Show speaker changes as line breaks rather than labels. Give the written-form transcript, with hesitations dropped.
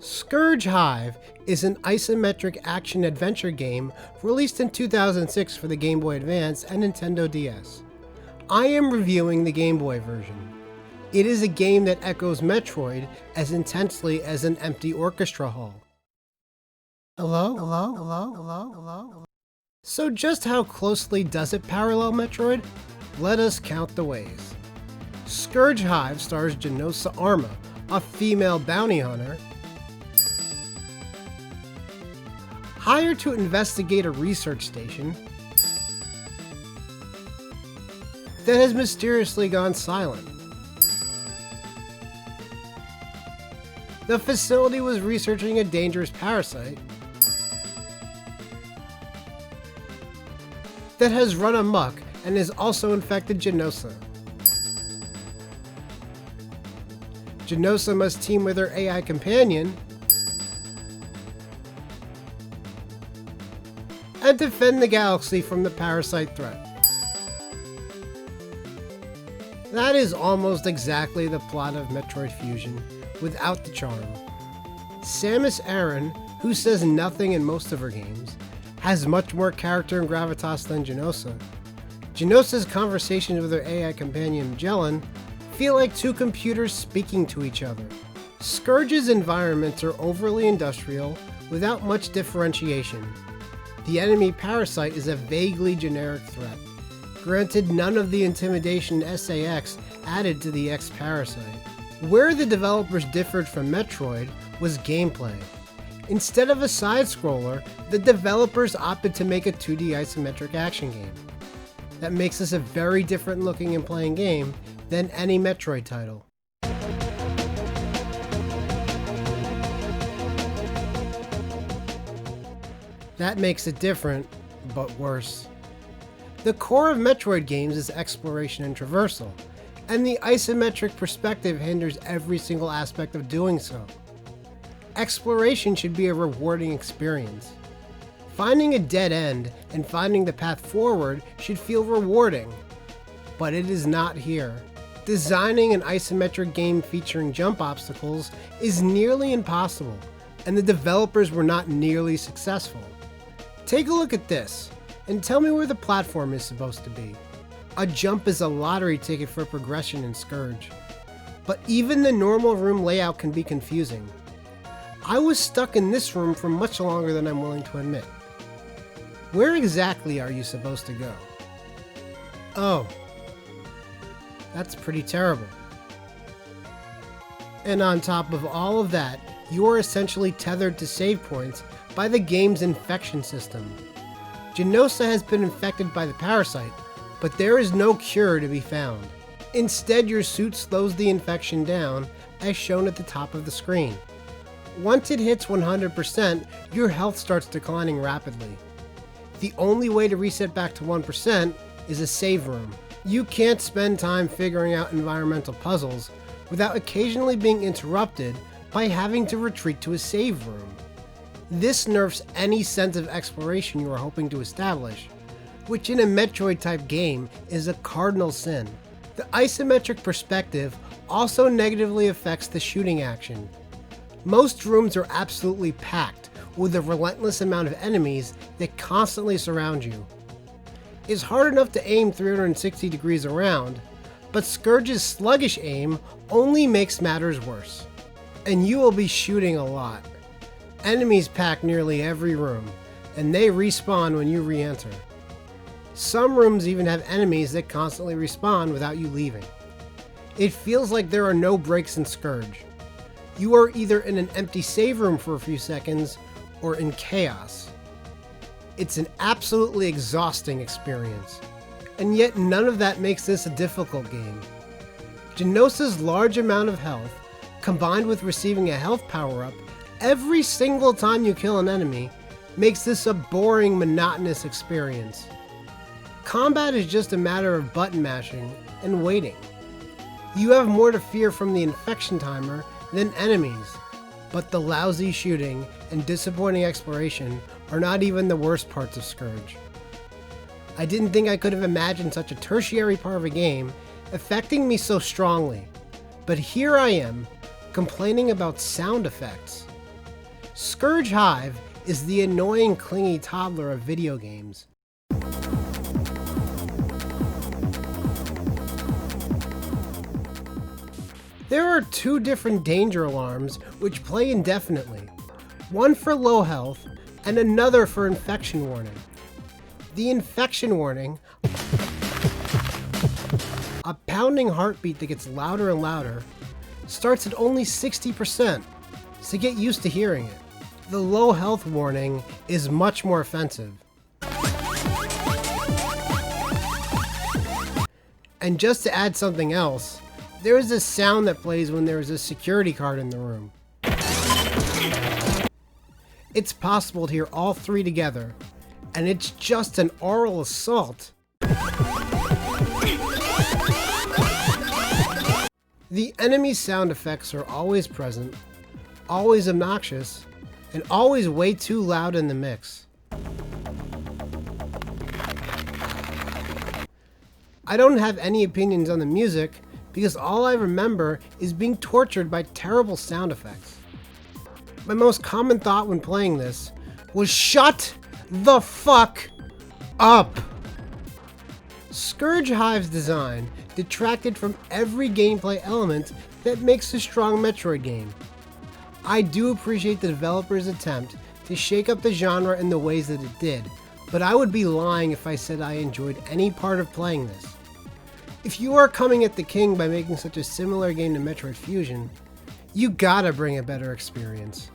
Scurge Hive is an isometric action-adventure game released in 2006 for the Game Boy Advance and Nintendo DS. I am reviewing the Game Boy version. It is a game that echoes Metroid as intensely as an empty orchestra hall. Hello? So just how closely does it parallel Metroid? Let us count the ways. Scurge Hive stars Genosa Arma, a female bounty hunter, hired to investigate a research station that has mysteriously gone silent. The facility was researching a dangerous parasite that has run amok and has also infected Genosa. Genosa must team with her AI companion and defend the galaxy from the parasite threat. That is almost exactly the plot of Metroid Fusion, without the charm. Samus Aran, who says nothing in most of her games, has much more character and gravitas than Genosa. Genosa's conversations with her AI companion Magellan feel like two computers speaking to each other. Scurge's environments are overly industrial, without much differentiation. The enemy parasite is a vaguely generic threat. Granted, none of the intimidation SAX added to the X-Parasite. Where the developers differed from Metroid was gameplay. Instead of a side-scroller, the developers opted to make a 2D isometric action game. That makes this a very different looking and playing game than any Metroid title. That makes it different, but worse. The core of Metroid games is exploration and traversal, and the isometric perspective hinders every single aspect of doing so. Exploration should be a rewarding experience. Finding a dead end and finding the path forward should feel rewarding, but it is not here. Designing an isometric game featuring jump obstacles is nearly impossible, and the developers were not nearly successful. Take a look at this, and tell me where the platform is supposed to be. A jump is a lottery ticket for progression in Scurge, but even the normal room layout can be confusing. I was stuck in this room for much longer than I'm willing to admit. Where exactly are you supposed to go? Oh, that's pretty terrible. And on top of all of that, you are essentially tethered to save points by the game's infection system. Genosa has been infected by the parasite, but there is no cure to be found. Instead, your suit slows the infection down, as shown at the top of the screen. Once it hits 100%, your health starts declining rapidly. The only way to reset back to 1% is a save room. You can't spend time figuring out environmental puzzles without occasionally being interrupted by having to retreat to a save room. This nerfs any sense of exploration you are hoping to establish, which in a Metroid-type game is a cardinal sin. The isometric perspective also negatively affects the shooting action. Most rooms are absolutely packed with a relentless amount of enemies that constantly surround you. It's hard enough to aim 360 degrees around, but Scurge's sluggish aim only makes matters worse. And you will be shooting a lot. Enemies pack nearly every room, and they respawn when you re-enter. Some rooms even have enemies that constantly respawn without you leaving. It feels like there are no breaks in Scurge. You are either in an empty save room for a few seconds, or in chaos. It's an absolutely exhausting experience, and yet none of that makes this a difficult game. Genosa's large amount of health, combined with receiving a health power-up every single time you kill an enemy, makes this a boring, monotonous experience. Combat is just a matter of button mashing and waiting. You have more to fear from the infection timer than enemies, but the lousy shooting and disappointing exploration are not even the worst parts of Scurge. I didn't think I could have imagined such a tertiary part of a game affecting me so strongly, but here I am, complaining about sound effects. Scurge Hive is the annoying, clingy toddler of video games. There are two different danger alarms which play indefinitely, one for low health and another for infection warning. The infection warning, a pounding heartbeat that gets louder and louder, starts at only 60%, so get used to hearing it. The low health warning is much more offensive. And just to add something else, there is a sound that plays when there is a security guard in the room. It's possible to hear all three together, and it's just an oral assault. The enemy sound effects are always present, always obnoxious, and always way too loud in the mix. I don't have any opinions on the music because all I remember is being tortured by terrible sound effects. My most common thought when playing this was shut the fuck up! Scurge Hive's design detracted from every gameplay element that makes a strong Metroid game. I do appreciate the developer's attempt to shake up the genre in the ways that it did, but I would be lying if I said I enjoyed any part of playing this. If you are coming at the king by making such a similar game to Metroid Fusion, you gotta bring a better experience.